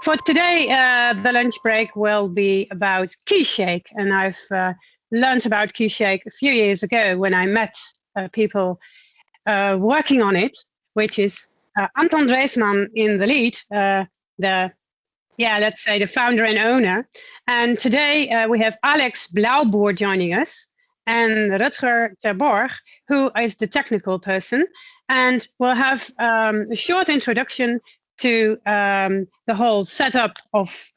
For today, the lunch break will be about Keyshake, and I've learned about Keyshake a few years ago when I met people working on it, which is Anton Dreesmann in the lead, let's say the founder and owner. And today we have Alex Blaauboer joining us and Rutger Terborg, who is the technical person. And we'll have a short introduction to the whole setup of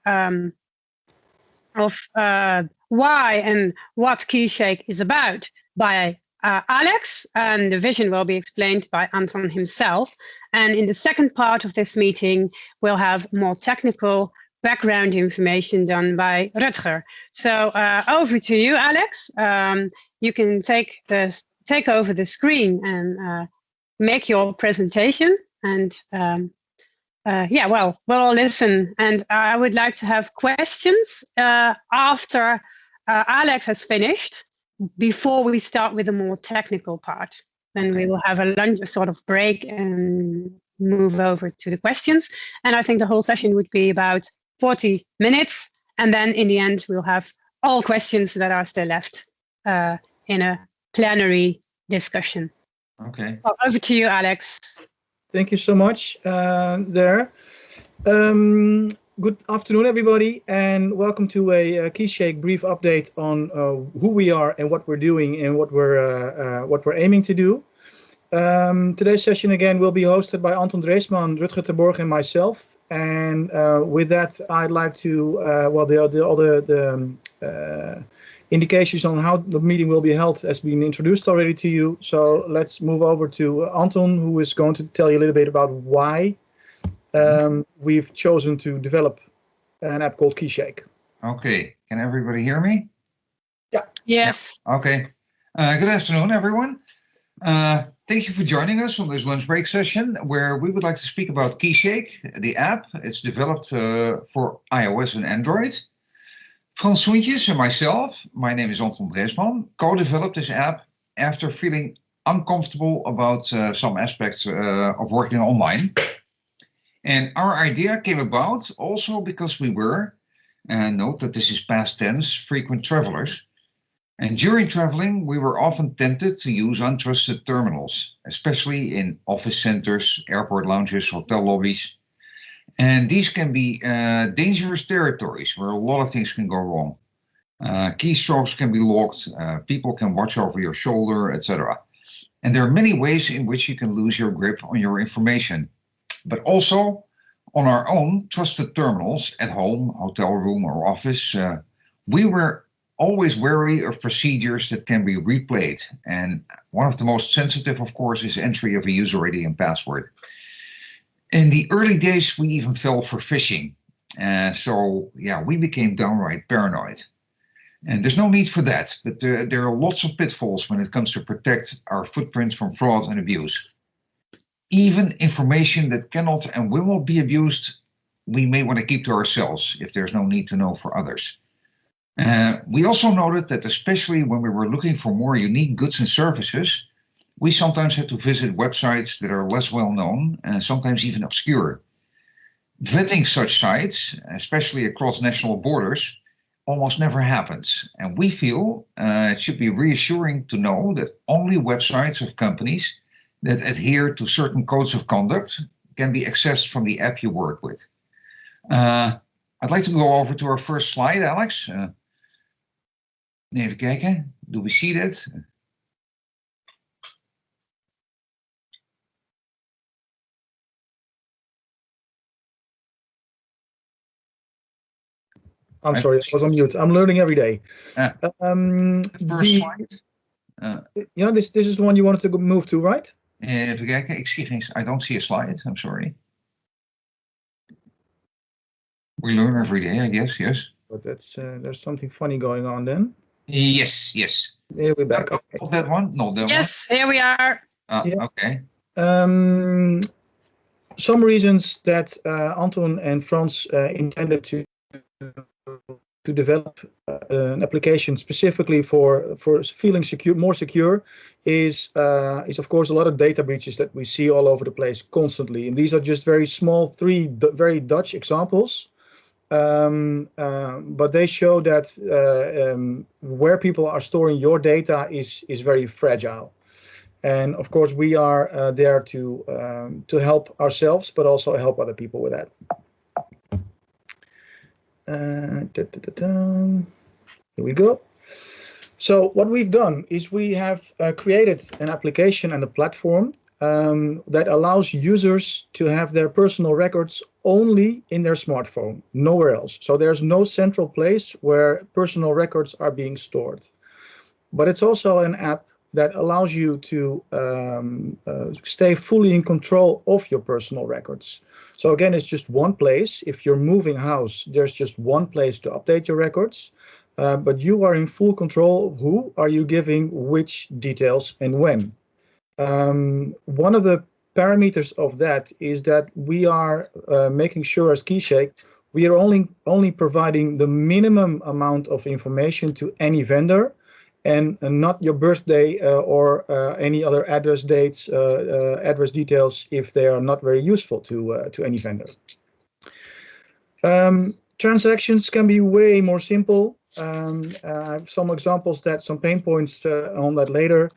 why and what Keyshake is about by Alex, and the vision will be explained by Anton himself. And in the second part of this meeting, we'll have more technical background information done by Rutger. So over to you, Alex. You can take over the screen and make your presentation. And we'll all listen. And I would like to have questions after Alex has finished, before we start with the more technical part. Then we will have a lunch, a sort of break, and move over to the questions. And I think the whole session would be about 40 minutes. And then in the end, we'll have all questions that are still left in a plenary discussion. Okay. Well, over to you, Alex. Thank you so much there. Good afternoon, everybody, and welcome to a Keyshake brief update on who we are and what we're doing and what we're aiming to do. Today's session again will be hosted by Anton Dreesmann, Rutger Terborg, and myself. And with that, I'd like to all the indications on how the meeting will be held has been introduced already to you. So let's move over to Anton, who is going to tell you a little bit about why we've chosen to develop an app called Keyshake. Okay, can everybody hear me? Yeah. Yes. Okay. Good afternoon, everyone. Thank you for joining us on this lunch break session, where we would like to speak about Keyshake, the app. It's developed for iOS and Android. Frans Soentjes and myself, my name is Anton Dreesmann, co-developed this app after feeling uncomfortable about some aspects of working online. And our idea came about also because we were, note that this is past tense, frequent travelers. And during traveling, we were often tempted to use untrusted terminals, especially in office centers, airport lounges, hotel lobbies. And these can be dangerous territories where a lot of things can go wrong. Keystrokes can be locked, people can watch over your shoulder, etc. And there are many ways in which you can lose your grip on your information. But also on our own trusted terminals at home, hotel room, or office, we were always wary of procedures that can be replayed. And one of the most sensitive, of course, is entry of a user ID and password. In the early days, we even fell for phishing. We became downright paranoid. And there's no need for that, but there are lots of pitfalls when it comes to protect our footprints from fraud and abuse. Even information that cannot and will not be abused, we may want to keep to ourselves if there's no need to know for others. We also noted that especially when we were looking for more unique goods and services, we sometimes had to visit websites that are less well known and sometimes even obscure. Vetting such sites, especially across national borders, almost never happens. And we feel it should be reassuring to know that only websites of companies that adhere to certain codes of conduct can be accessed from the app you work with. I'd like to go over to our first slide, Alex. Even kijken, do we see that? I'm sorry, I was on mute. I'm learning every day. First slide. This is the one you wanted to move to, right? Even kijken, I don't see a slide, I'm sorry. We learn every day, I guess, yes. But that's there's something funny going on then. Yes. Here we're back. Okay. Not that one? Not that one? Yes, here we are. Yeah. Okay. Some reasons that Anton and Frans intended to develop an application specifically for feeling secure, more secure, is of course a lot of data breaches that we see all over the place constantly. And these are just very small, three very Dutch examples but they show that where people are storing your data is very fragile. And of course, we are there to help ourselves, but also help other people with that. Here we go. So what we've done is we have created an application and a platform that allows users to have their personal records only in their smartphone, nowhere else. So there's no central place where personal records are being stored. But it's also an app that allows you to stay fully in control of your personal records. So again, it's just one place. If you're moving house, there's just one place to update your records. But you are in full control of who are you giving which details and when. One of the parameters of that is that we are making sure as Keyshake, we are only providing the minimum amount of information to any vendor, and not your birthday or any other address dates, address details if they are not very useful to any vendor. Transactions can be way more simple. I have some examples, some pain points on that later.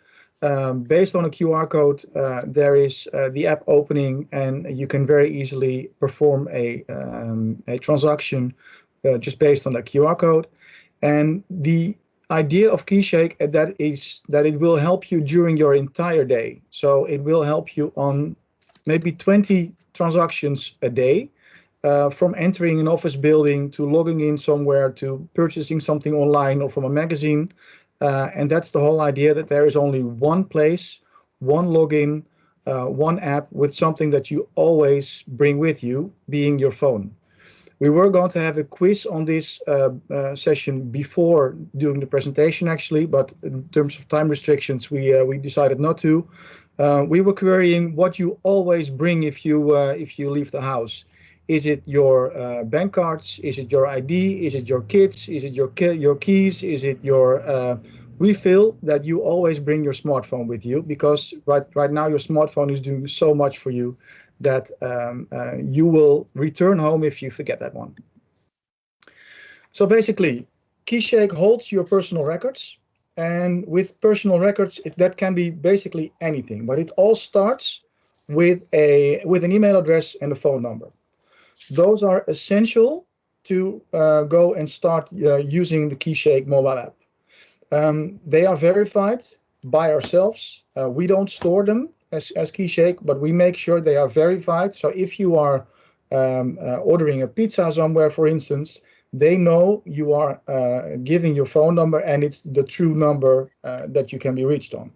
Based on a QR code, there is the app opening, and you can very easily perform a transaction just based on the QR code. And the idea of Keyshake is that it will help you during your entire day. So it will help you on maybe 20 transactions a day, from entering an office building to logging in somewhere to purchasing something online or from a magazine. And that's the whole idea, that there is only one place, one login, one app with something that you always bring with you, being your phone. We were going to have a quiz on this session before doing the presentation, actually, but in terms of time restrictions, we decided not to. We were querying what you always bring if you leave the house. Is it your bank cards? Is it your ID? Is it your kids? Is it your keys? Is it your? We feel that you always bring your smartphone with you, because right now your smartphone is doing so much for you that you will return home if you forget that one. So basically, Keyshake holds your personal records, and with personal records, that can be basically anything, but it all starts with an email address and a phone number. Those are essential to go and start using the Keyshake mobile app. They are verified by ourselves. We don't store them as Keyshake, but we make sure they are verified. So if you are ordering a pizza somewhere, for instance, they know you are giving your phone number, and it's the true number that you can be reached on.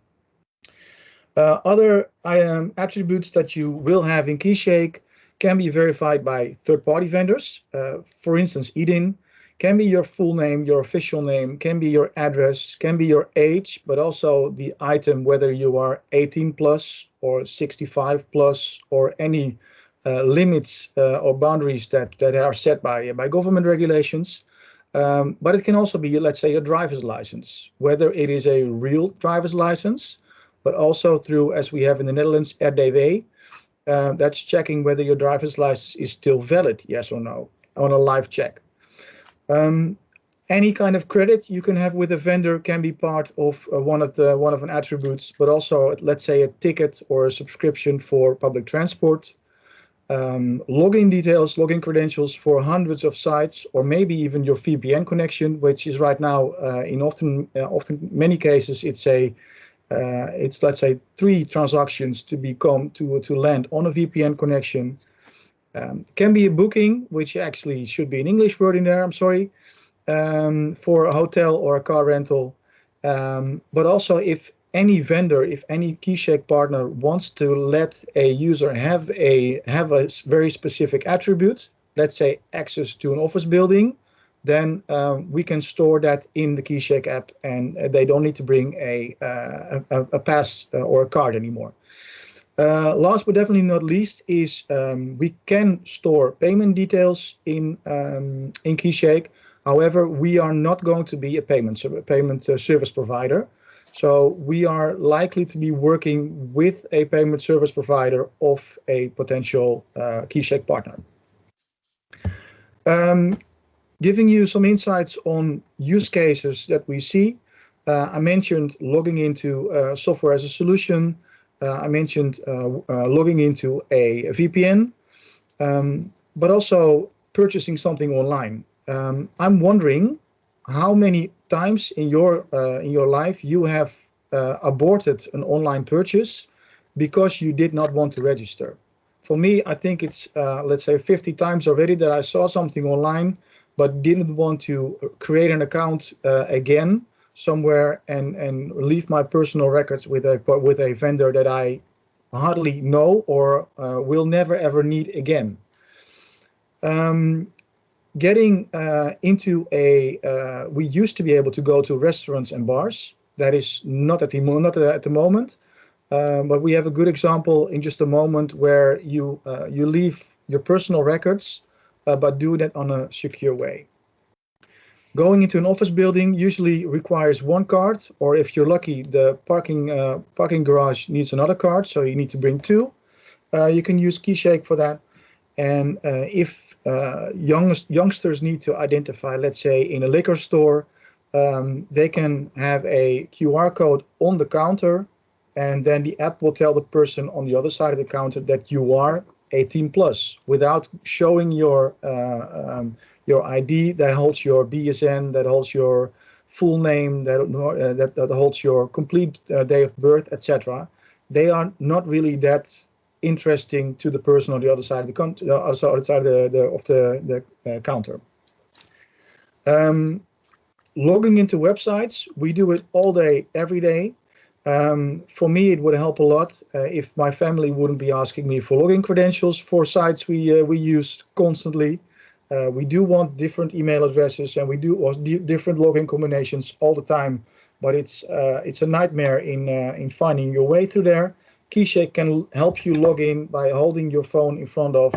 Other attributes that you will have in Keyshake can be verified by third-party vendors. For instance, IDin can be your full name, your official name, can be your address, can be your age, but also the item, whether you are 18 plus or 65 plus, or any limits or boundaries that are set by government regulations. But it can also be, let's say, a driver's license, whether it is a real driver's license, but also through, as we have in the Netherlands, RDW. That's checking whether your driver's license is still valid, yes or no, on a live check. Any kind of credit you can have with a vendor can be part of one of an attributes, but also, let's say, a ticket or a subscription for public transport. Login details, login credentials for hundreds of sites, or maybe even your VPN connection, which is right now in often many cases it's let's say 3 transactions to land on a VPN connection. Can be a booking, which actually should be an English word in there, I'm sorry, for a hotel or a car rental. But also, if any vendor, if any Keyshake partner wants to let a user have a very specific attribute, let's say access to an office building, then we can store that in the Keyshake app, and they don't need to bring a pass or a card anymore. Last but definitely not least is we can store payment details in Keyshake. However, we are not going to be a payment service provider. So we are likely to be working with a payment service provider of a potential Keyshake partner. Giving you some insights on use cases that we see. I mentioned logging into software as a solution. I mentioned logging into a VPN, but also purchasing something online. I'm wondering how many times in your life you have aborted an online purchase because you did not want to register. For me, I think it's let's say 50 times already that I saw something online but didn't want to create an account again somewhere and leave my personal records with a vendor that I hardly know or will never ever need again. Getting into we used to be able to go to restaurants and bars. That is not at the moment, but we have a good example in just a moment where you leave your personal records, but do that on a secure way. Going into an office building usually requires one card, or if you're lucky, the parking garage needs another card, so you need to bring two. You can use Keyshake for that. And if youngsters need to identify, let's say in a liquor store, they can have a QR code on the counter, and then the app will tell the person on the other side of the counter that you are 18 plus without showing your ID that holds your BSN, that holds your full name, that holds your complete day of birth, etc. They are not really that interesting to the person on the other side of the counter. Logging into websites, we do it all day, every day. For me, it would help a lot if my family wouldn't be asking me for login credentials for sites we use constantly. We do want different email addresses, and we do different login combinations all the time. But it's a nightmare in finding your way through there. Keyshake can help you log in by holding your phone in front of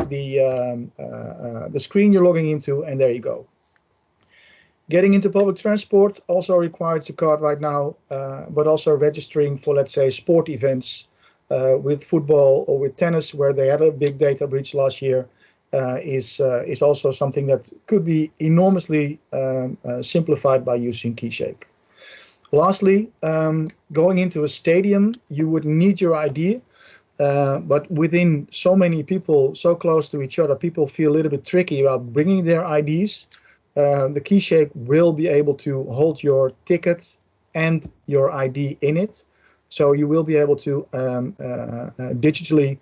the screen you're logging into, and there you go. Getting into public transport also requires a card right now, but also registering for, let's say, sport events with football or with tennis, where they had a big data breach last year, is also something that could be enormously simplified by using Keyshake. Lastly, going into a stadium, you would need your ID, but within so many people so close to each other, people feel a little bit tricky about bringing their IDs. The Keyshake will be able to hold your ticket and your ID in it, so you will be able to digitally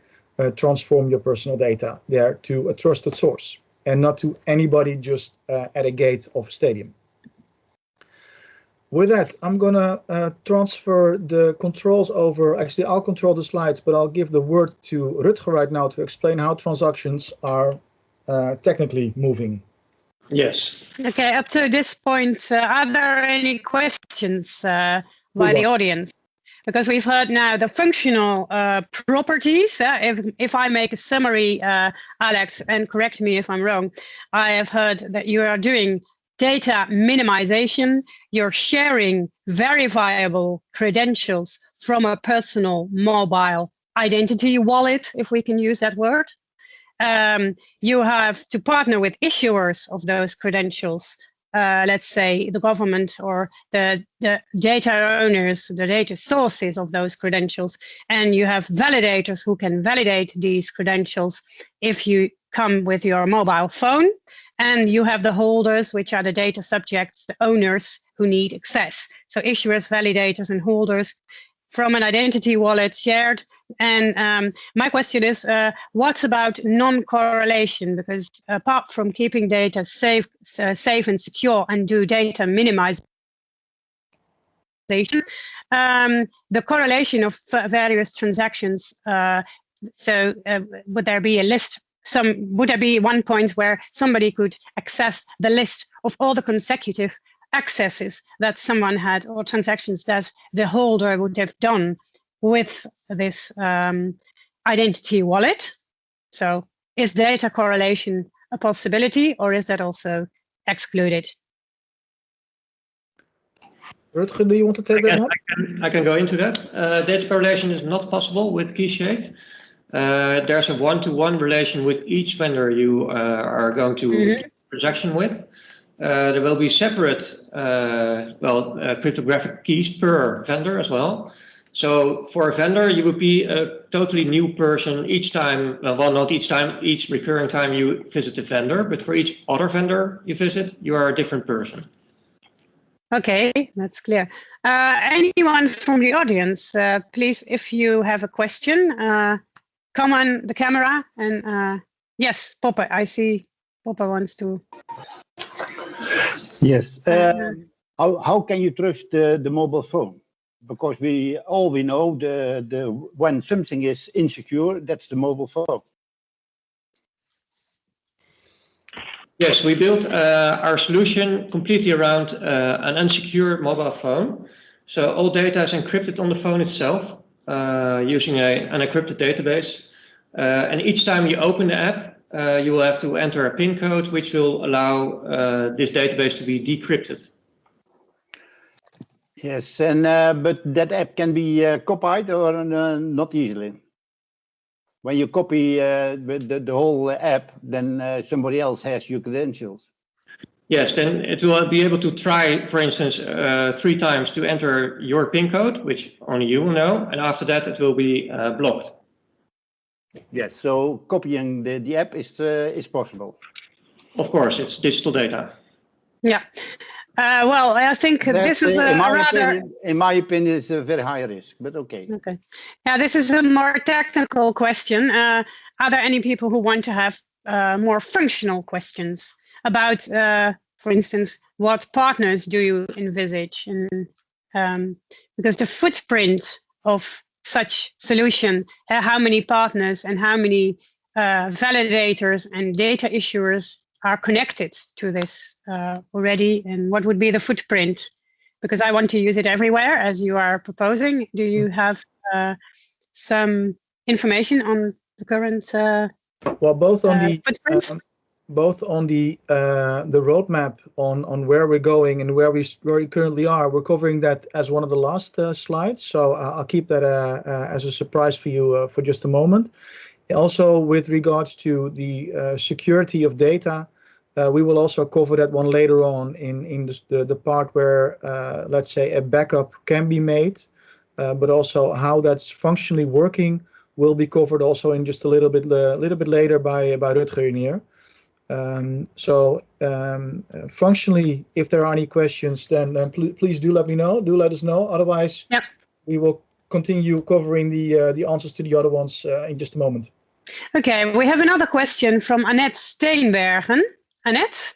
transform your personal data there to a trusted source and not to anybody just at a gate of a stadium. With that, I'm gonna transfer the controls over. Actually, I'll control the slides, but I'll give the word to Rutger right now to explain how transactions are technically moving. Yes. Okay, up to this point, are there any questions by the audience? Because we've heard now the functional properties. If I make a summary, Alex, and correct me if I'm wrong, I have heard that you are doing data minimization. You're sharing verifiable credentials from a personal mobile identity wallet, if we can use that word. You have to partner with issuers of those credentials, let's say the government or the data owners, the data sources of those credentials. And you have validators who can validate these credentials if you come with your mobile phone. And you have the holders, which are the data subjects, the owners who need access. So issuers, validators, and holders from an identity wallet shared. And my question is, what about non-correlation? Because apart from keeping data safe and secure and do data minimization, the correlation of various transactions. So would there be a list? Would there be one point where somebody could access the list of all the consecutive accesses that someone had or transactions that the holder would have done with this identity wallet? So is data correlation a possibility, or is that also excluded? Rutger, do you want to take that one? I can go into that. Data correlation is not possible with Keyshake. There's a one-to-one relation with each vendor you are going to do a transaction with. There will be separate cryptographic keys per vendor as well. So for a vendor, you would be a totally new person each time, well, not each time, each recurring time you visit the vendor, but for each other vendor you visit, you are a different person. Okay, that's clear. Anyone from the audience, please, if you have a question, come on the camera and yes, Poppe, I see Poppe wants to. Yes. How can you trust the mobile phone? Because we know when something is insecure, that's the mobile phone. Yes, we built our solution completely around an unsecure mobile phone. So all data is encrypted on the phone itself using an encrypted database. And each time you open the app, you will have to enter a PIN code, which will allow this database to be decrypted. Yes, and but that app can be copied or not easily. When you copy the whole app, then somebody else has your credentials. Yes, then it will be able to try, for instance, 3 times to enter your PIN code, which only you will know, and after that it will be blocked. Yes, so copying the app is possible. Of course, it's digital data. Yeah. Well, I think this is in my opinion, it's a very high risk, but okay. Okay. Yeah, this is a more technical question. Are there any people who want to have more functional questions about, for instance, what partners do you envisage? And because the footprint of such solution, how many partners and how many validators and data issuers are connected to this already, and what would be the footprint? Because I want to use it everywhere, as you are proposing. Do you have some information on the current Well, both on the footprint? both on the roadmap on where we're going and where we currently are. We're covering that as one of the last slides, so I'll keep that as a surprise for you for just a moment. Also, with regards to the security of data, we will also cover that one later on in the part where, let's say, a backup can be made, but also how that's functionally working will be covered also in just a little bit later by Rutger in here. Functionally, if there are any questions, then please do let me know. Do let us know. Otherwise, Yep. We will continue covering the answers to the other ones in just a moment. Okay, we have another question from Annette Steenbergen. Annette?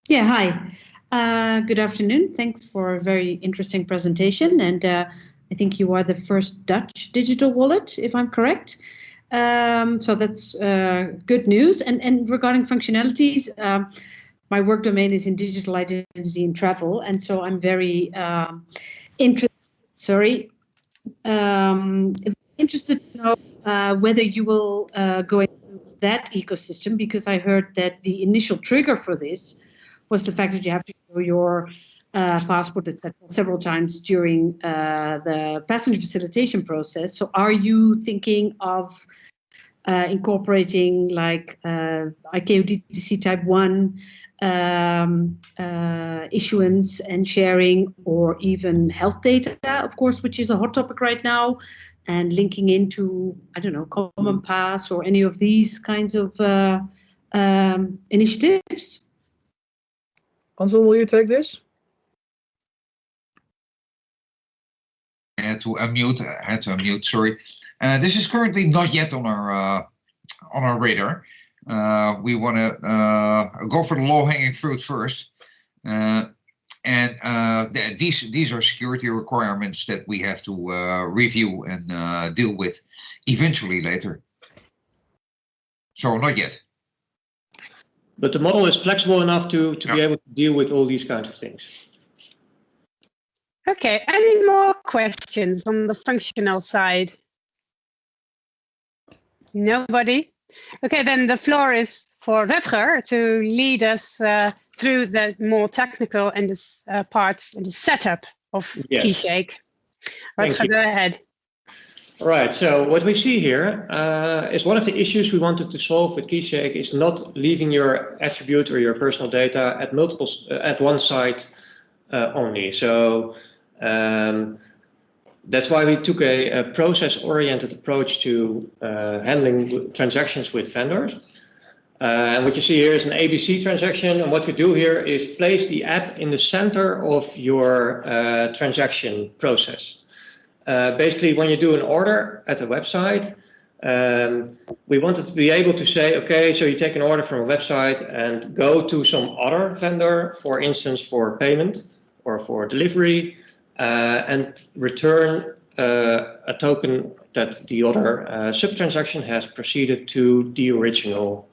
Yeah, hi. Good afternoon. Thanks for a very interesting presentation. And I think you are the first Dutch digital wallet, if I'm correct. So that's good news. And regarding functionalities, my work domain is in digital identity and travel. And so I'm very interested to know whether you will go into that ecosystem, because I heard that the initial trigger for this was the fact that you have to show your passport, etc., several times during the passenger facilitation process. So are you thinking of incorporating like ICAO DTC Type 1 issuance and sharing, or even health data, of course, which is a hot topic right now, and linking into, I don't know, Common Pass or any of these kinds of initiatives? Anton, will you take this? I had to unmute, sorry. This is currently not yet on our radar. We want to go for the low-hanging fruit first. These are security requirements that we have to review and deal with eventually later. So not yet. But the model is flexible enough to be able to deal with all these kinds of things. Okay, any more questions on the functional side? Nobody? Okay, then the floor is for Rutger to lead us through the more technical and the parts and the setup of Yes. Keyshake. Rutger, go ahead. Right, so what we see here is one of the issues we wanted to solve with Keyshake is not leaving your attribute or your personal data at multiple at one site only. So that's why we took a process-oriented approach to handling transactions with vendors. And what you see here is an ABC transaction, and what we do here is place the app in the center of your transaction process. Basically, when you do an order at a website, we wanted to be able to say, okay, so you take an order from a website and go to some other vendor, for instance, for payment or for delivery, and return a token that the other sub-transaction has proceeded to the original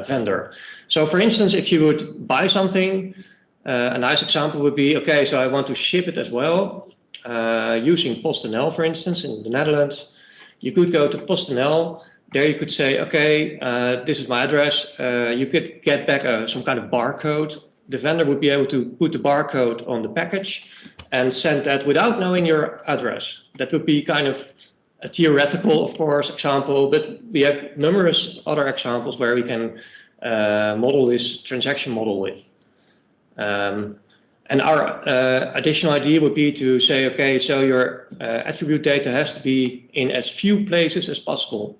vendor. So for instance, if you would buy something, a nice example would be, okay, so I want to ship it as well, using PostNL, for instance, in the Netherlands. You could go to PostNL. There you could say, okay, this is my address. You could get back some kind of barcode. The vendor would be able to put the barcode on the package and send that without knowing your address. That would be kind of a theoretical, of course, example, but we have numerous other examples where we can model this transaction model with. And our additional idea would be to say, okay, so your attribute data has to be in as few places as possible.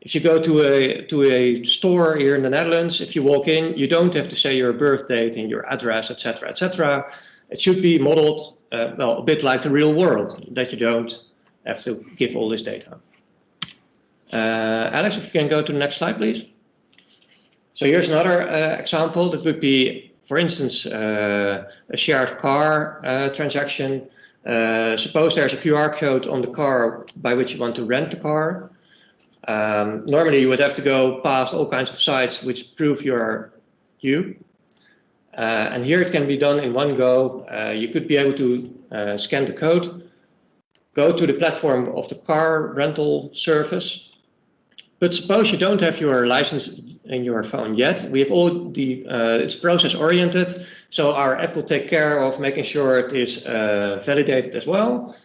If you go to a store here in the Netherlands, if you walk in, you don't have to say your birth date and your address, etc., etc. It should be modeled, well, a bit like the real world, that you don't have to give all this data. Alex, if you can go to the next slide, please. So here's another example that would be, for instance, a shared car transaction. Suppose there's a QR code on the car by which you want to rent the car. Normally you would have to go past all kinds of sites which prove you're you. And here it can be done in one go. You could be able to scan the code, go to the platform of the car rental service. But suppose you don't have your license in your phone yet. We have all the, it's process oriented. So our app will take care of making sure it is validated as well.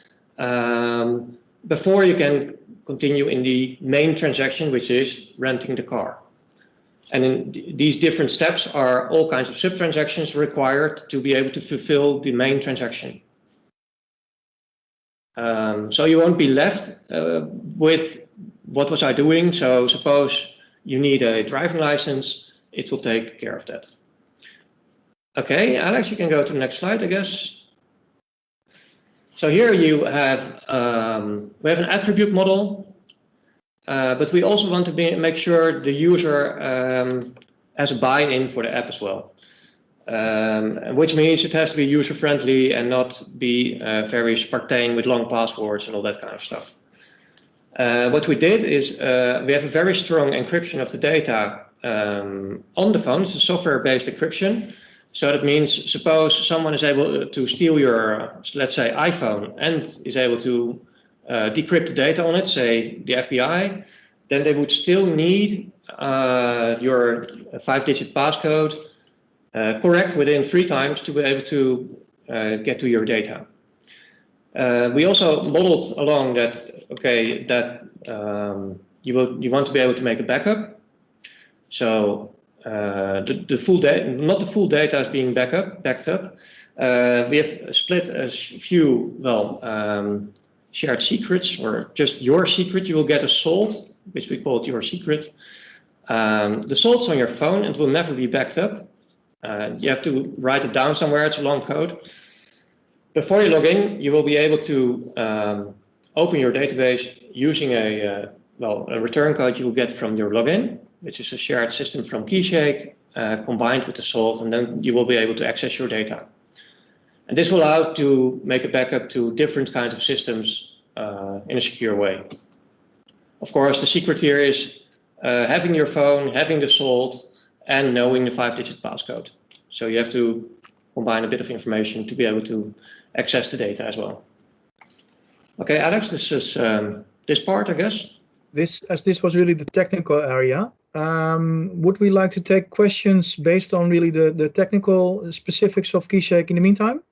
Before you can continue in the main transaction, which is renting the car. And in these different steps are all kinds of sub-transactions required to be able to fulfill the main transaction. So you won't be left with what was I doing? So suppose you need a driving license, it will take care of that. Okay, Alex, you can go to the next slide, I guess. So here you have, we have an attribute model, but we also want to make sure the user has a buy-in for the app as well. Which means it has to be user-friendly and not be very Spartan with long passwords and all that kind of stuff. What we did is we have a very strong encryption of the data on the phone. It's a software-based encryption. So that means suppose someone is able to steal your, let's say, iPhone and is able to decrypt the data on it, say the FBI, then they would still need your 5-digit passcode correct within 3 times to be able to get to your data. We also modeled along that, okay, that you want to be able to make a backup. So the full data, not the full data is being backed up. We have split a few, well, shared secrets, or just your secret. You will get a salt, which we called your secret. The salt's on your phone and will never be backed up. You have to write it down somewhere. It's a long code. Before you log in, you will be able to open your database using a return code you will get from your login, which is a shared system from Keyshake combined with the salt, and then you will be able to access your data. And this will allow to make a backup to different kinds of systems in a secure way. Of course, the secret here is having your phone, having the salt, and knowing the 5-digit passcode. So you have to combine a bit of information to be able to access the data as well. Okay, Alex, this is this part, I guess. This was really the technical area. Would we like to take questions based on really the technical specifics of Keyshake in the meantime?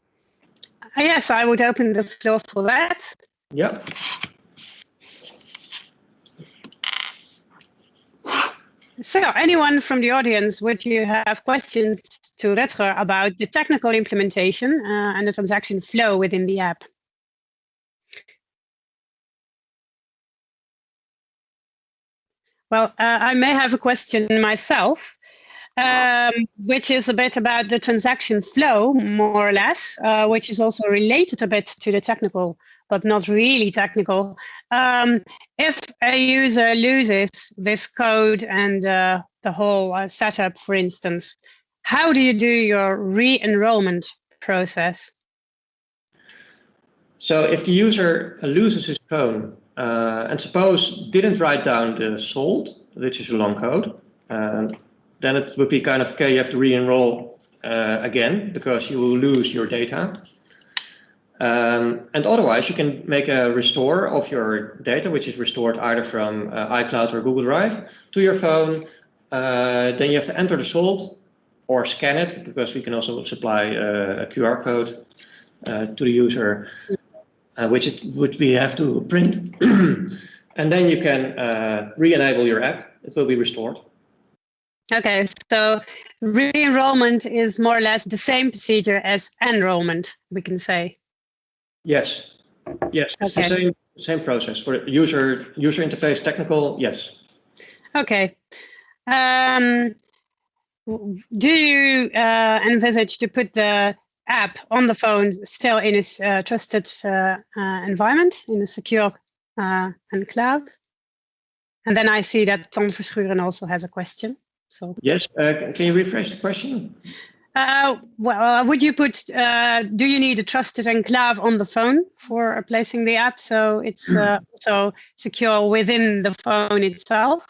Yes, I would open the floor for that. Yeah. So anyone from the audience, would you have questions to Rutger about the technical implementation and the transaction flow within the app? Well, I may have a question myself, which is a bit about the transaction flow, more or less, which is also related a bit to the technical, but not really technical. If a user loses this code and the whole setup, for instance, how do you do your re-enrollment process? So if the user loses his phone and suppose didn't write down the sold, which is a long code, then it would be kind of, okay, you have to re-enroll again because you will lose your data. And otherwise, you can make a restore of your data, which is restored either from iCloud or Google Drive to your phone. Then you have to enter the sold or scan it, because we can also supply a QR code to the user, which we have to print. And then you can re-enable your app. It will be restored. Okay, so re-enrollment is more or less the same procedure as enrollment, we can say. Yes, yes, it's Okay. the same process for the user interface technical. Yes. Okay. Do you envisage to put the app on the phone still in a trusted environment, in a secure enclave? And then I see that Ton Verschuren also has a question. So Yes, can you rephrase the question? well, would you put? Do you need a trusted enclave on the phone for placing the app so it's so secure within the phone itself?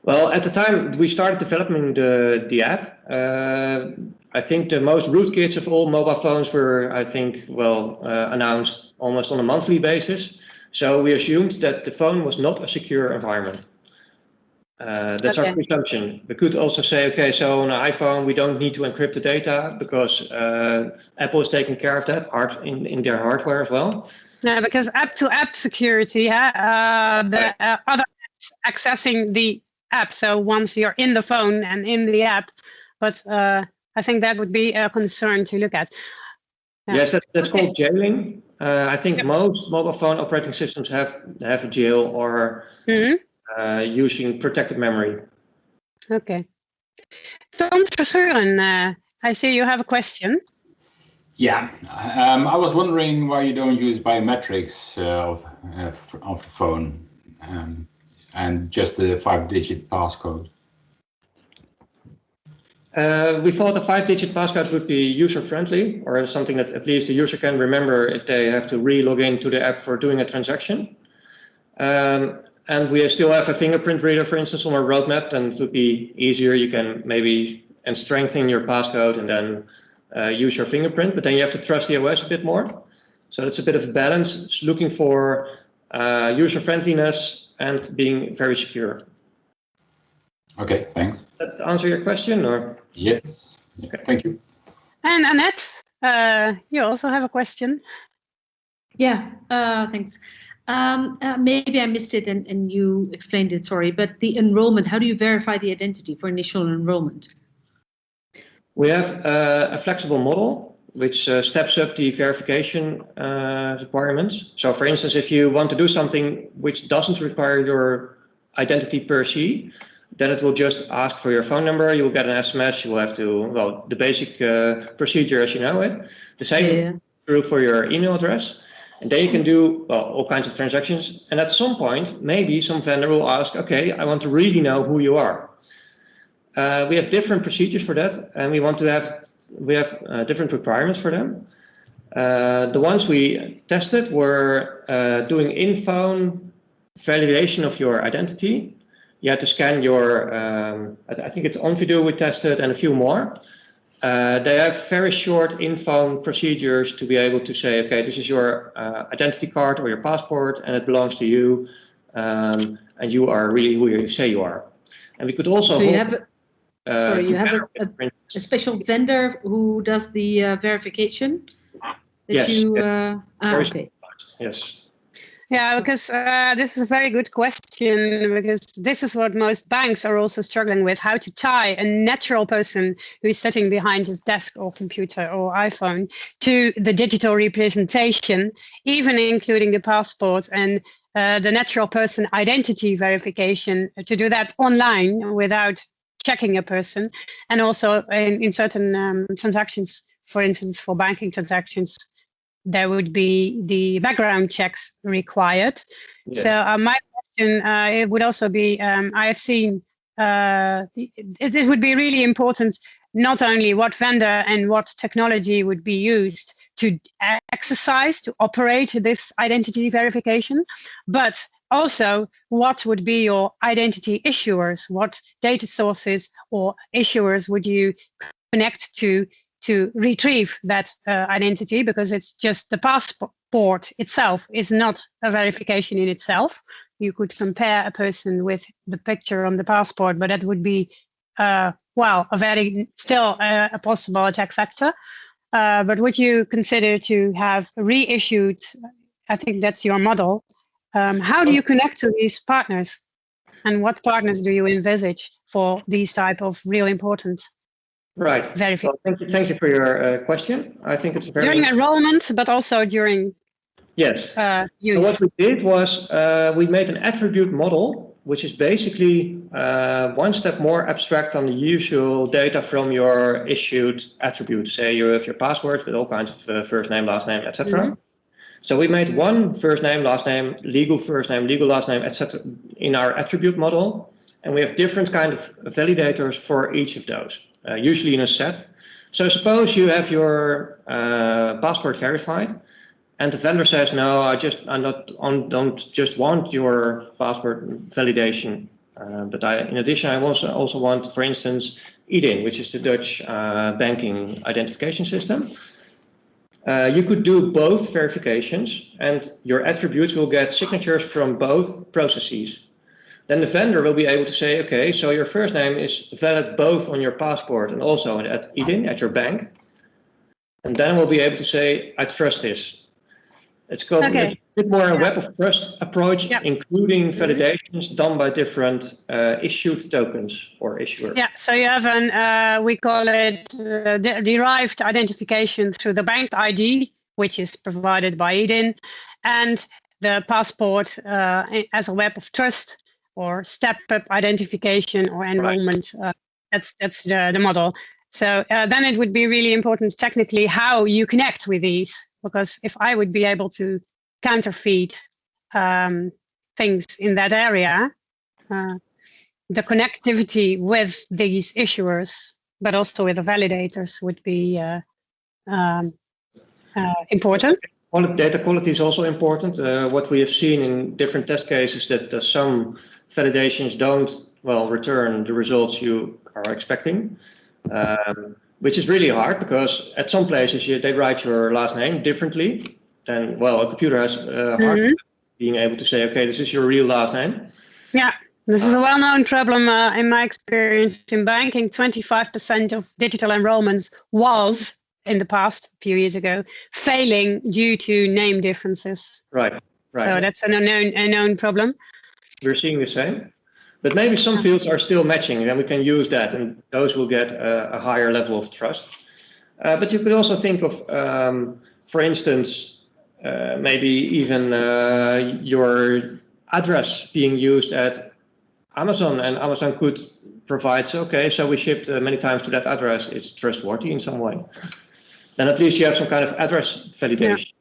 Well, at the time we started developing the app, I think the most rootkits of all mobile phones were, I think, announced almost on a monthly basis. So we assumed that the phone was not a secure environment. That's our presumption. We could also say, okay, so on an iPhone, we don't need to encrypt the data because Apple is taking care of that in their hardware as well. Yeah, because app-to-app security, the other apps accessing the app. So once you're in the phone and in the app, but I think that would be a concern to look at. Yeah. Yes, that's called jailing. I think most mobile phone operating systems have a jail or using protected memory. Okay. So, Verschuren, I see you have a question. Yeah, I was wondering why you don't use biometrics of the phone and just the 5-digit passcode. We thought a 5-digit passcode would be user-friendly, or something that at least the user can remember if they have to re-log into the app for doing a transaction. And we still have a fingerprint reader, for instance, on our roadmap, then it would be easier. You can maybe strengthen your passcode and then use your fingerprint, but then you have to trust the OS a bit more. So it's a bit of a balance. It's looking for user-friendliness and being very secure. Okay, thanks. Does that answer your question, or? Yes, okay. Thank you. And Annette, you also have a question. Yeah, thanks. Maybe I missed it and you explained it, sorry, but the enrollment, how do you verify the identity for initial enrollment? We have a flexible model which steps up the verification requirements. So for instance, if you want to do something which doesn't require your identity per se, then it will just ask for your phone number. You will get an SMS. You will have to, well, the basic procedure as you know it. The same true for your email address. And then you can do, well, all kinds of transactions. And at some point, maybe some vendor will ask, okay, I want to really know who you are. We have different procedures for that, and we have different requirements for them. The ones we tested were doing in-phone validation of your identity. You had to scan your, I think it's Onvido we tested and a few more. They have very short in-phone procedures to be able to say, okay, this is your identity card or your passport, and it belongs to you, and you are really who you say you are. And we could also. So you have a special vendor who does the verification. That yes. You, okay. Yes. Yeah, because this is a very good question, because this is what most banks are also struggling with, how to tie a natural person who is sitting behind his desk or computer or iPhone to the digital representation, even including the passport and the natural person identity verification, to do that online without checking a person. And also in certain transactions, for instance, for banking transactions, there would be the background checks required. Yes. So my question, it would also be, I have seen, it would be really important, not only what vendor and what technology would be used to exercise, to operate this identity verification, but also what would be your identity issuers, what data sources or issuers would you connect to retrieve that identity, because it's just the passport itself is not a verification in itself. You could compare a person with the picture on the passport, but that would be, well, a possible attack vector. But would you consider to have reissued, I think that's your model, how do you connect to these partners? And what partners do you envisage for these type of real important Right. verifications? Well, thank you for your question. I think it's very during enrollment, but also during yes. use. So what we did was we made an attribute model, which is basically one step more abstract than the usual data from your issued attribute. Say you have your password with all kinds of first name, last name, etc. Mm-hmm. So we made one first name, last name, legal last name, etc. in our attribute model, and we have different kind of validators for each of those, usually in a set. So suppose you have your passport verified, and the vendor says, no, I don't just want your passport validation, but in addition, I also want, for instance, IDIN, which is the Dutch banking identification system. You could do both verifications, and your attributes will get signatures from both processes. Then the vendor will be able to say, okay, so your first name is valid both on your passport and also at IDIN, at your bank. And then we'll be able to say, I trust this. It's called a bit more a web of trust approach, including validations done by different issued tokens or issuers. Yeah, so you have an, we call it derived identification through the bank ID, which is provided by IDIN, and the passport as a web of trust or step-up identification or enrollment. That's the model. So then it would be really important technically how you connect with these, because if I would be able to counterfeit things in that area, the connectivity with these issuers, but also with the validators, would be important. Data quality is also important. What we have seen in different test cases that some validations don't return the results you are expecting, which is really hard because at some places they write your last name differently. Then a computer has hard time being able to say, okay, this is your real last name. Yeah. This is a well-known problem in my experience in banking. 25% of digital enrollments was, in the past, a few years ago, failing due to name differences. Right. So that's a known problem. We're seeing the same. But maybe some fields are still matching, and we can use that, and those will get a higher level of trust. But you could also think of, for instance, maybe even your address being used at Amazon, and Amazon could provide, okay, so we shipped many times to that address, it's trustworthy in some way. Then at least you have some kind of address validation.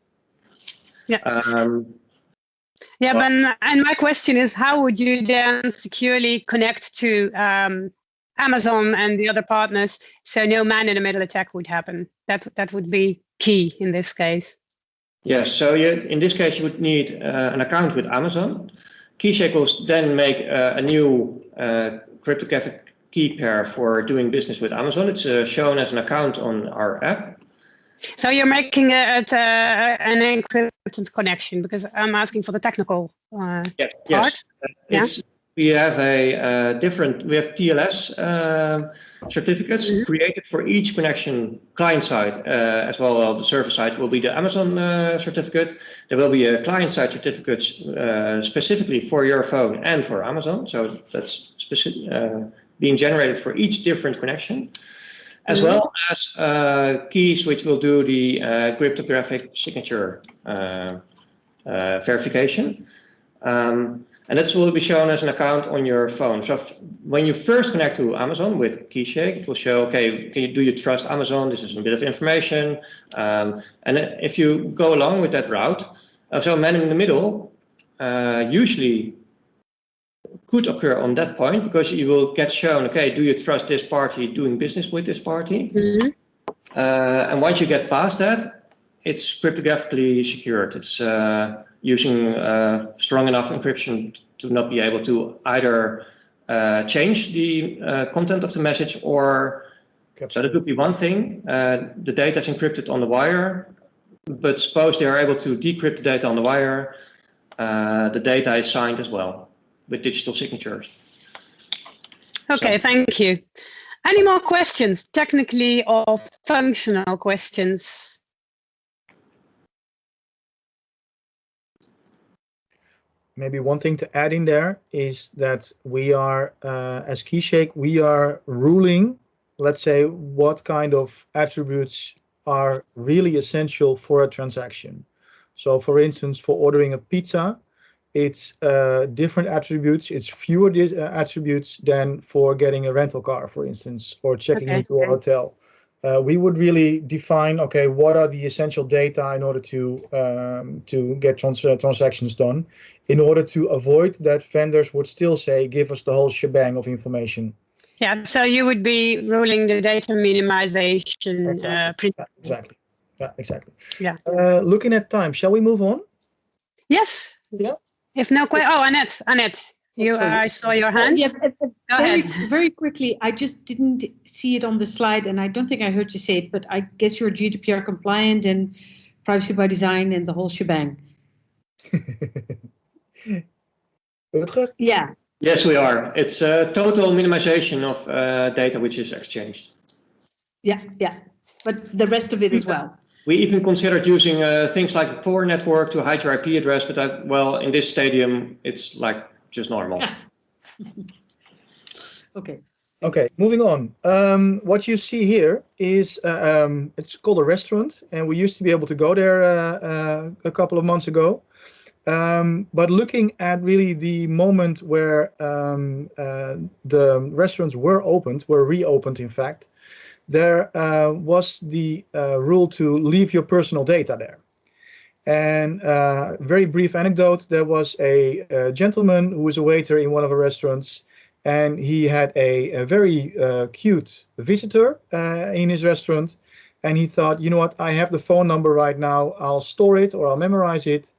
And my question is, how would you then securely connect to Amazon and the other partners so no man-in-the-middle attack would happen? That would be key in this case. Yes, so in this case you would need an account with Amazon. Keyshake will then make a new cryptographic key pair for doing business with Amazon. It's shown as an account on our app. So you're making an encrypted connection, because I'm asking for the technical part. Yes. we have we have TLS certificates created for each connection, client side as well as the server side will be the Amazon certificate. There will be a client side certificate specifically for your phone and for Amazon. So that's being generated for each different connection, as well as keys which will do the cryptographic signature verification. And that will be shown as an account on your phone. So when you first connect to Amazon with Keyshake, it will show, okay, do you trust Amazon? This is a bit of information. And if you go along with that route, so man in the middle usually could occur on that point, because you will get shown, okay, do you trust this party doing business with this party? And once you get past that, it's cryptographically secured. It's using strong enough encryption to not be able to either change the content of the message or, so that would be one thing. The data is encrypted on the wire, but suppose they are able to decrypt the data on the wire, the data is signed as well with digital signatures. Okay, thank you. Any more questions, technically or functional questions? Maybe one thing to add in there is that we are, as Keyshake, we are ruling, let's say, what kind of attributes are really essential for a transaction. So for instance, for ordering a pizza, it's different attributes, it's fewer attributes than for getting a rental car, for instance, or checking into a hotel. We would really define, okay, what are the essential data in order to get transactions done, in order to avoid that vendors would still say, give us the whole shebang of information. Yeah, so you would be ruling the data minimization. Exactly. Yeah, exactly. Yeah. Looking at time, shall we move on? Yes. Yeah. If no question, Annette, you, I saw your hand. Yeah, Go ahead. very quickly, I just didn't see it on the slide, and I don't think I heard you say it, but I guess you're GDPR compliant and privacy by design and the whole shebang. Yeah. Yes, we are. It's a total minimization of data which is exchanged. Yeah, but the rest of it as well. We even considered using things like the Tor network to hide your IP address, but well, in this stadium, it's like just normal. Yeah. Okay. Okay, moving on. What you see here is, it's called a restaurant, and we used to be able to go there a couple of months ago. But looking at really the moment where the restaurants were reopened, in fact, there was the rule to leave your personal data there. And very brief anecdote, there was a gentleman who was a waiter in one of the restaurants, and he had a very cute visitor in his restaurant, and he thought, you know what, I have the phone number right now, I'll store it or I'll memorize it,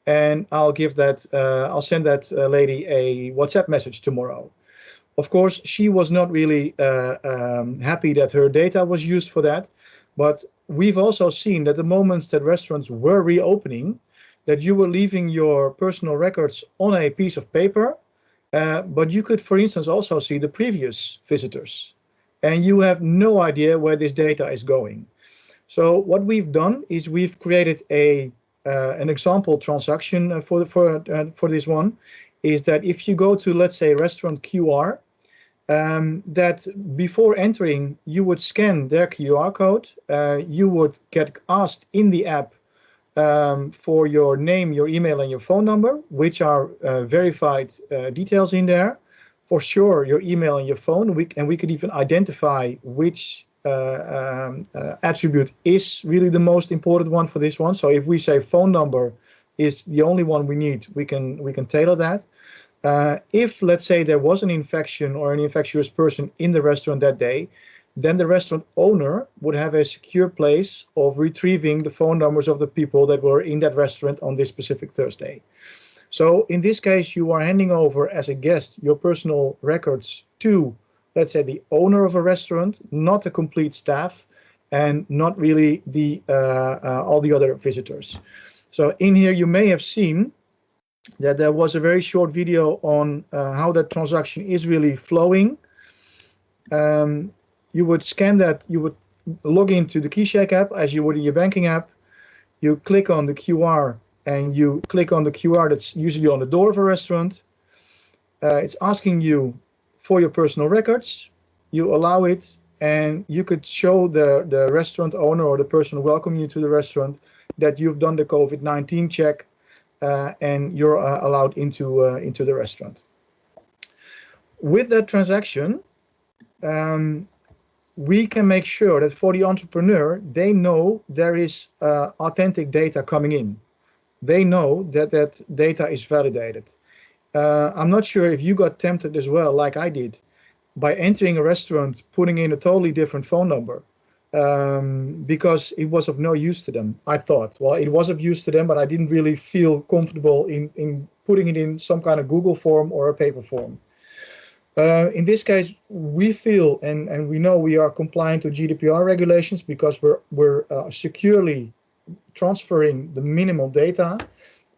and I'll send that lady a WhatsApp message tomorrow. Of course, she was not really happy that her data was used for that, but we've also seen that the moments that restaurants were reopening, that you were leaving your personal records on a piece of paper, but you could, for instance, also see the previous visitors, and you have no idea where this data is going. So what we've done is we've created an example transaction for this one, is that if you go to, let's say, restaurant QR, that before entering, you would scan their QR code, you would get asked in the app for your name, your email, and your phone number, which are verified details in there. For sure, your email and your phone, and we could even identify which attribute is really the most important one for this one. So if we say phone number is the only one we need, we can tailor that. If, let's say, there was an infection or an infectious person in the restaurant that day, then the restaurant owner would have a secure place of retrieving the phone numbers of the people that were in that restaurant on this specific Thursday. So in this case, you are handing over as a guest your personal records to, let's say, the owner of a restaurant, not the complete staff, and not really the all the other visitors. So in here, you may have seen that there was a very short video on how that transaction is really flowing. You would scan that, you would log into the Keyshake app as you would in your banking app. You click on the QR and you click on the QR that's usually on the door of a restaurant. It's asking you for your personal records. You allow it, and you could show the restaurant owner or the person welcoming you to the restaurant that you've done the COVID-19 check, and you're allowed into the restaurant. With that transaction, we can make sure that for the entrepreneur, they know there is authentic data coming in. They know that that data is validated. I'm not sure if you got tempted as well, like I did, by entering a restaurant, putting in a totally different phone number, because it was of no use to them. I thought, well, it was of use to them, but I didn't really feel comfortable in putting it in some kind of Google form or a paper form. In this case, we feel and we know we are compliant to GDPR regulations because we're securely transferring the minimal data.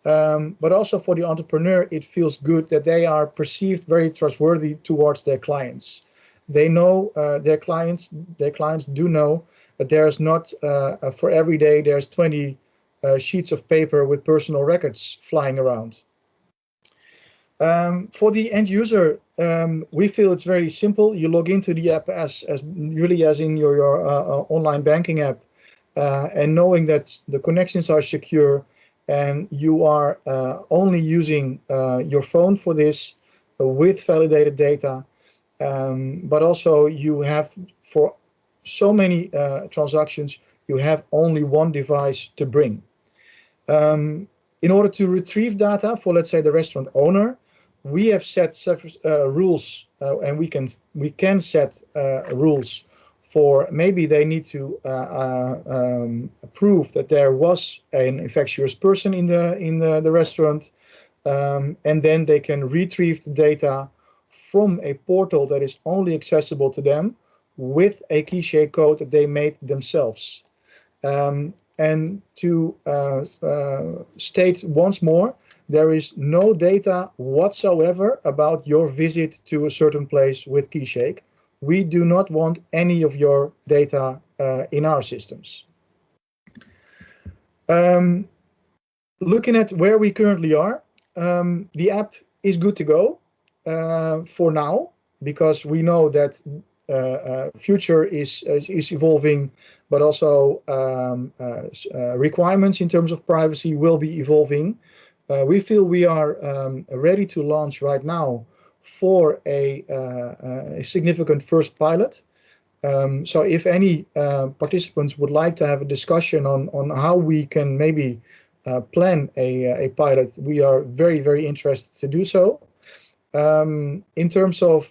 But also for the entrepreneur, it feels good that they are perceived very trustworthy towards their clients. They know their clients do know that there's not, for every day, there's 20 sheets of paper with personal records flying around. For the end user, we feel it's very simple. You log into the app as in your online banking app, and knowing that the connections are secure, and you are only using your phone for this with validated data, but also you have, for so many transactions, you have only one device to bring. In order to retrieve data for, let's say, the restaurant owner, we have set rules, and we can set rules for maybe they need to prove that there was an infectious person in the restaurant, and then they can retrieve the data from a portal that is only accessible to them with a Keyshake code that they made themselves. And to state once more, there is no data whatsoever about your visit to a certain place with Keyshake. We do not want any of your data in our systems. Looking at where we currently are, the app is good to go for now, because we know that future is evolving, but also requirements in terms of privacy will be evolving. We feel we are ready to launch right now for a significant first pilot. So if any participants would like to have a discussion on how we can maybe plan a pilot, we are very, very interested to do so. In terms of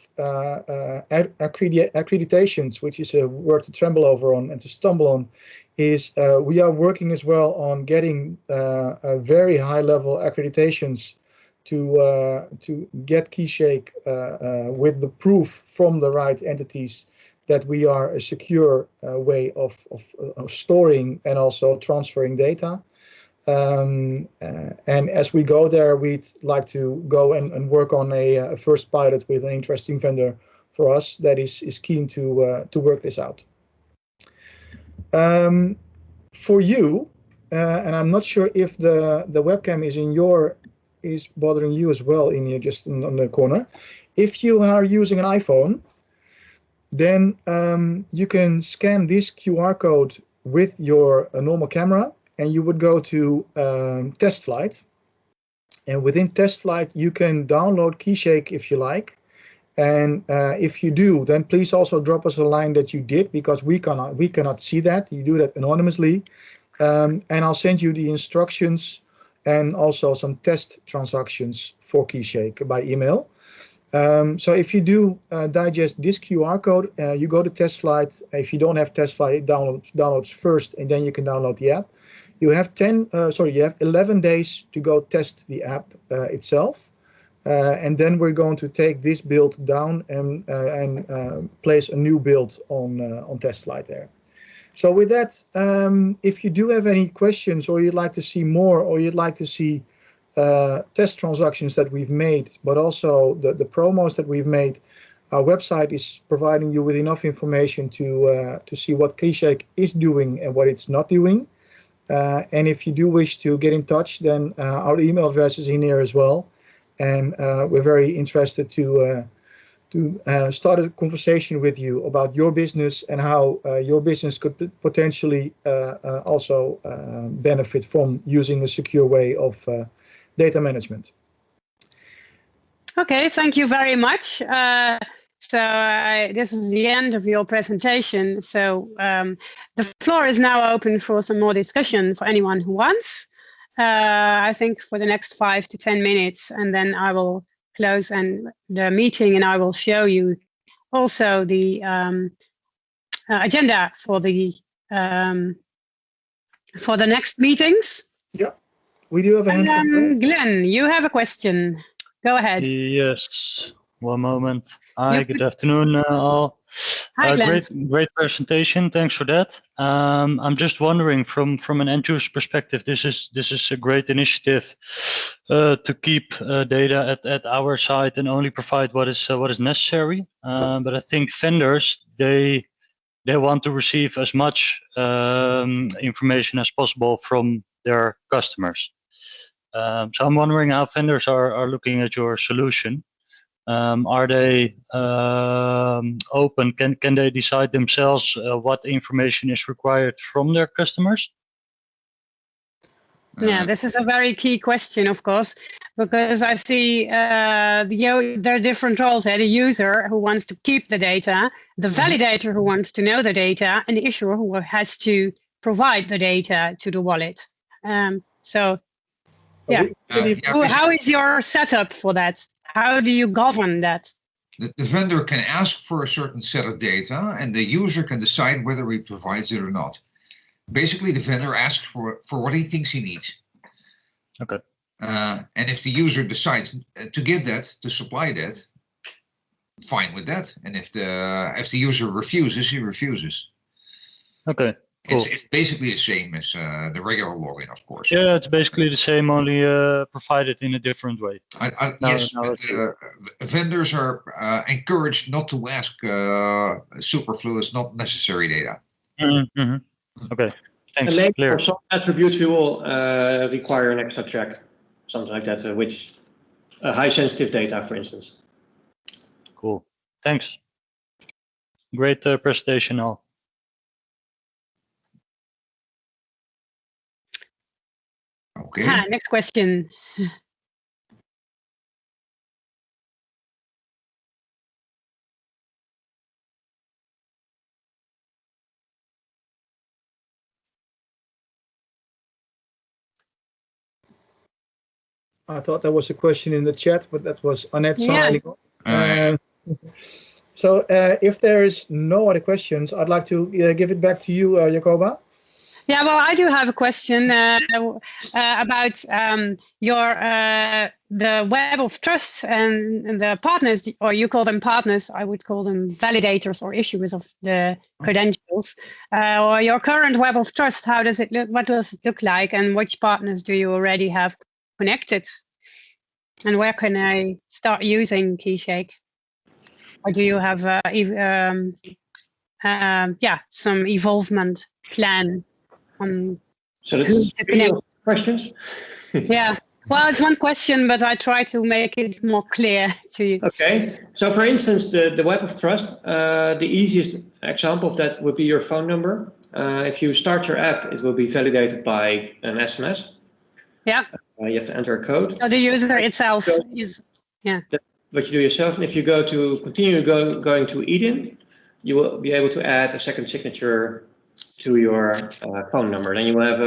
accreditations, which is a word to tremble over on and to stumble on, is we are working as well on getting a very high level accreditations to get Keyshake with the proof from the right entities that we are a secure way of storing and also transferring data. And as we go there, we'd like to go and work on a first pilot with an interesting vendor for us that is keen to work this out. For you, and I'm not sure if the webcam is bothering you as well in here, just on the corner. If you are using an iPhone, then you can scan this QR code with your normal camera, and you would go to Test Flight. And within Test Flight, you can download Keyshake if you like. And if you do, then please also drop us a line that you did, because we cannot see that. You do that anonymously. And I'll send you the instructions and also some test transactions for Keyshake by email. So if you do digest this QR code, you go to Test Flight. If you don't have Test Flight, it downloads first, and then you can download the app. You have 11 days to go test the app itself, and then we're going to take this build down and place a new build on Test Flight there. So with that, if you do have any questions, or you'd like to see more, or you'd like to see test transactions that we've made, but also the promos that we've made, our website is providing you with enough information to see what Keyshake is doing and what it's not doing. And if you do wish to get in touch, then our email address is in here as well. And we're very interested to start a conversation with you about your business and how your business could potentially also benefit from using a secure way of data management. Okay, thank you very much. This is the end of your presentation. So the floor is now open for some more discussion for anyone who wants. I think for the next 5 to 10 minutes, and then I will close the meeting, and I will show you also the agenda for the next meetings. Yeah, we do have a hand. Glenn, you have a question. Go ahead. Yes, one moment. Hi, good afternoon, all. Hi, Glenn. Great presentation. Thanks for that. I'm just wondering, from an end user perspective, this is a great initiative to keep data at our side and only provide what is necessary. But I think vendors they want to receive as much information as possible from their customers. So I'm wondering how vendors are looking at your solution. Are they open? Can they decide themselves what information is required from their customers? Yeah, this is a very key question, of course, because I see there are different roles. The user who wants to keep the data, the validator who wants to know the data, and the issuer who has to provide the data to the wallet. How is your setup for that? How do you govern that? The vendor can ask for a certain set of data, and the user can decide whether he provides it or not. Basically, the vendor asks for what he thinks he needs. Okay. And if the user decides to give that, to supply that, fine with that. And if the user refuses, he refuses. Okay. Cool. It's basically the same as the regular login, of course. Yeah, it's basically the same, only provided in a different way. Yes, but vendors are encouraged not to ask superfluous, not necessary data. Mm-hmm. Okay, thanks. And Clear. for some attributes, we will require an extra check, something like that, which high sensitive data, for instance. Cool. Thanks. Great presentation, all. Okay. Next question. I thought there was a question in the chat, but that was Annette signing. So if there is no other questions, I'd like to give it back to you, Jacoba. Yeah, well, I do have a question about the web of trust and the partners, or you call them partners, I would call them validators or issuers of the credentials. Or your current web of trust, how does it look? What does it look like, and which partners do you already have connected? And where can I start using Keyshake? Or do you have some evolvement plan? So that's 3 questions? Yeah, well, it's one question, but I try to make it more clear to you. Okay, so for instance, the web of trust, the easiest example of that would be your phone number. If you start your app, it will be validated by an SMS. Yeah. You have to enter a code. So the user itself is, yeah. What you do yourself, and if you go to continue going to IDin, you will be able to add a second signature to your phone number. Then you will have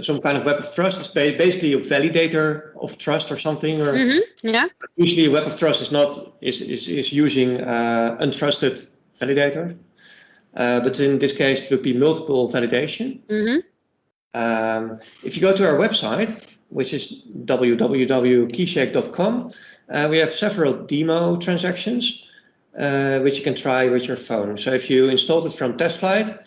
some kind of web of trust. It's basically a validator of trust or something. Or yeah. Usually, a web of trust is using untrusted validator, but in this case, it would be multiple validation. If you go to our website, which is www.keyshake.com, we have several demo transactions which you can try with your phone. So if you installed it from TestFlight,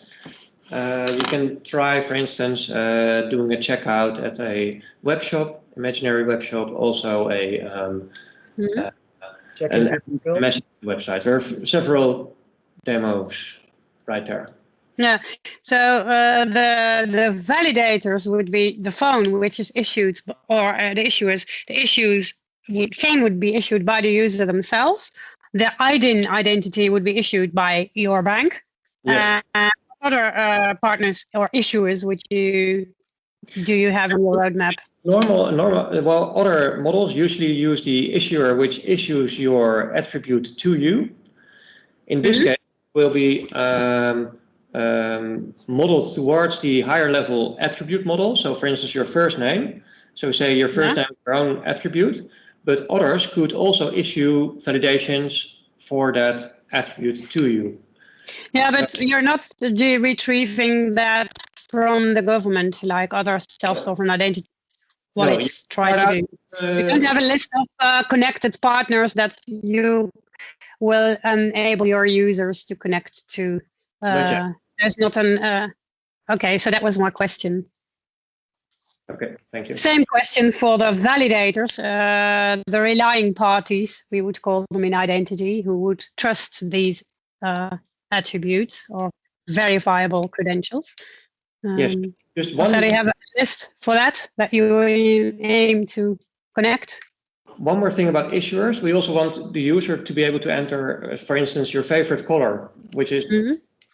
you can try, for instance, doing a checkout at a web shop imaginary web shop, also a Check-in a message website. There are several demos right there. Yeah, so the validators would be the phone which is issued, or phone would be issued by the user themselves. The identity would be issued by your bank. Yes. Other partners or issuers which do you have on your roadmap? Well, other models usually use the issuer which issues your attribute to you. In this case, will be modeled towards the higher level attribute model. So for instance, your first name. So say your first name is your own attribute, but others could also issue validations for that attribute to you. Yeah, but you're not retrieving that from the government like other self-sovereign identities. Wallets try to do. You don't have a list of connected partners that you will enable your users to connect to. There's not an. Okay, so that was my question. Okay, thank you. Same question for the validators, the relying parties, we would call them in identity, who would trust these attributes or verifiable credentials. Yes, just one. So they have a list for that you aim to connect. One more thing about issuers, we also want the user to be able to enter, for instance, your favorite color, which is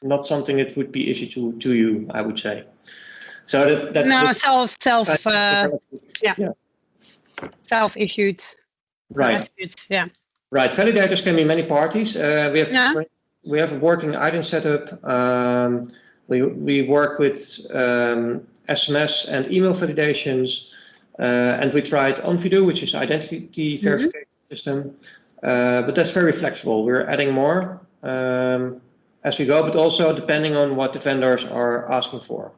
not something that would be issued to you, I would say. So that no, self-issued. Right. Yeah. Right. Validators can be many parties. We have a working IDN setup. We work with SMS and email validations, and we tried Onvido, which is identity verification system. But that's very flexible. We're adding more as we go, but also depending on what the vendors are asking for.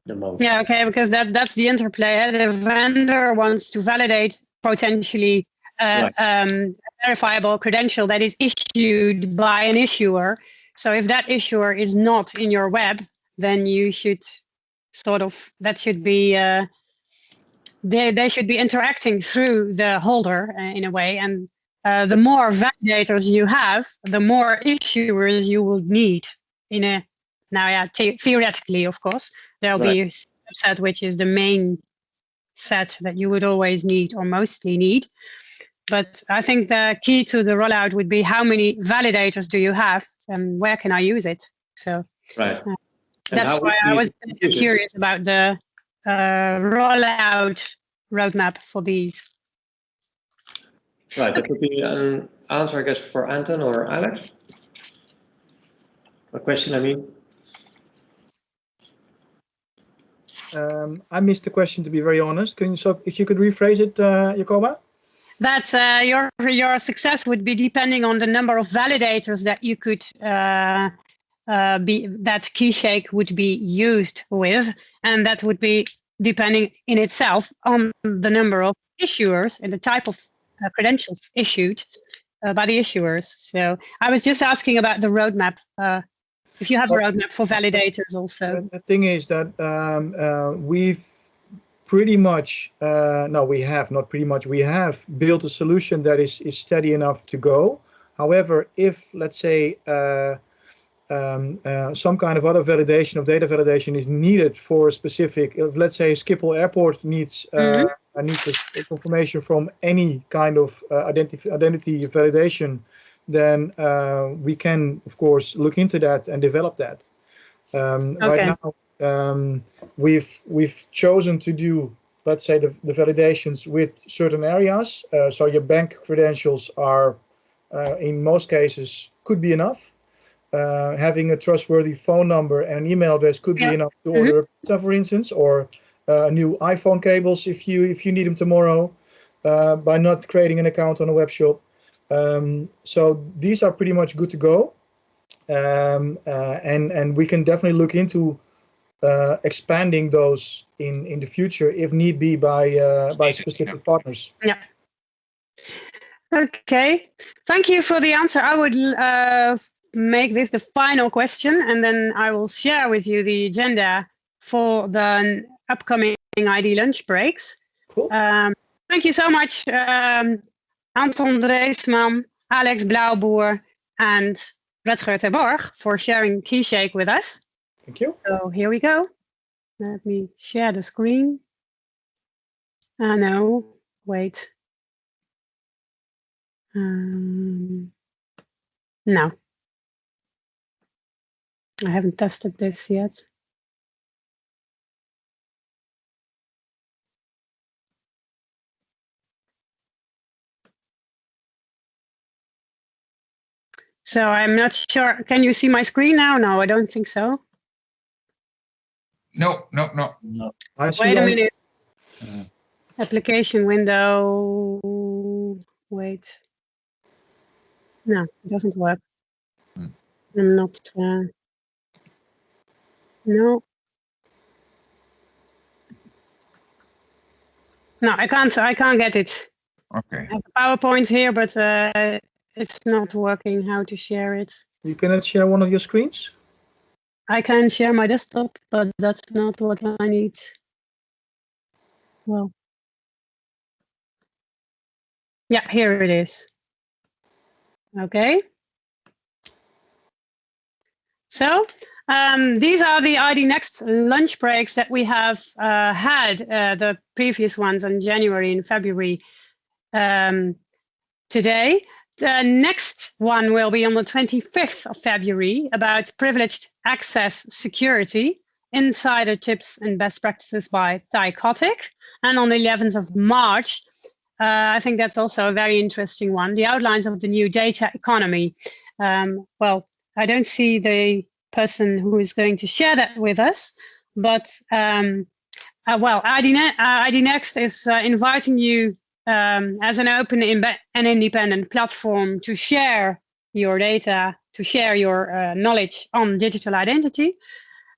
The most. Yeah, okay, because that's the interplay. The vendor wants to validate potentially verifiable credential that is issued by an issuer. So if that issuer is not in your web, then you should that should be they should be interacting through the holder in a way. And the more validators you have, the more issuers you will need in a. Now, yeah, theoretically, of course, there'll be a set which is the main set that you would always need or mostly need. But I think the key to the rollout would be how many validators do you have and where can I use it? So that's why I was curious about the rollout roadmap for these. Right, that would be an answer, I guess, for Anton or Alex. A question, I mean. I missed the question, to be very honest. If you could rephrase it, Jacoba? That your success would be depending on the number of validators that you could that Keyshake would be used with, and that would be depending in itself on the number of issuers and the type of credentials issued by the issuers. So I was just asking about the roadmap. If you have a roadmap for validators also. The thing is that we've pretty much, we have built a solution that is steady enough to go. However, if, let's say, some kind of other validation of data validation is needed for a specific, let's say Schiphol Airport needs a confirmation from any kind of identity validation, then we can, of course, look into that and develop that. Right now, we've chosen to do, let's say, the validations with certain areas. So your bank credentials are, in most cases, could be enough. Having a trustworthy phone number and an email address could be enough to order a pizza, for instance, or new iPhone cables if you need them tomorrow, by not creating an account on a web shop. So these are pretty much good to go, and we can definitely look into expanding those in the future if need be by specific partners. Yeah. Okay. Thank you for the answer. I would make this the final question, and then I will share with you the agenda for the upcoming ID lunch breaks. Cool. Thank you so much, Anton Dreesmann, Alex Blaauboer, and Rutger ter Borg for sharing Keyshake with us. Thank you. So here we go. Let me share the screen. No, wait. No. I haven't tested this yet. So I'm not sure. Can you see my screen now? No, I don't think so. No. I see Wait a on- minute. Application window. Wait. No, it doesn't work. I'm not. No. No, I can't get it. Okay. I have a PowerPoint here, but it's not working. How to share it? You cannot share one of your screens? I can share my desktop, but that's not what I need. Well, yeah, here it is. Okay. So these are the IDnext lunch breaks that we have had, the previous ones in January and February today. The next one will be on the 25th of February about privileged access security, insider tips and best practices by Psychotic. And on the 11th of March, I think that's also a very interesting one, the outlines of the new data economy. Well, I don't see the person who is going to share that with us, but well, IDnext is inviting you as an open and independent platform to share your data, to share your knowledge on digital identity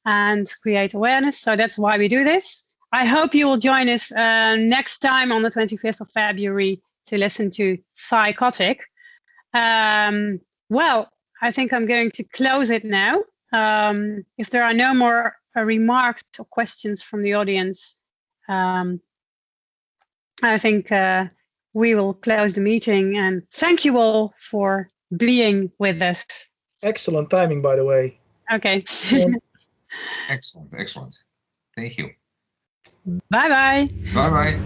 and create awareness. So that's why we do this. I hope you will join us next time on the 25th of February to listen to Psychotic. Well, I think I'm going to close it now. If there are no more remarks or questions from the audience, I think we will close the meeting, and thank you all for being with us. Excellent timing, by the way. Okay. Excellent. Thank you. Bye-bye. Bye-bye.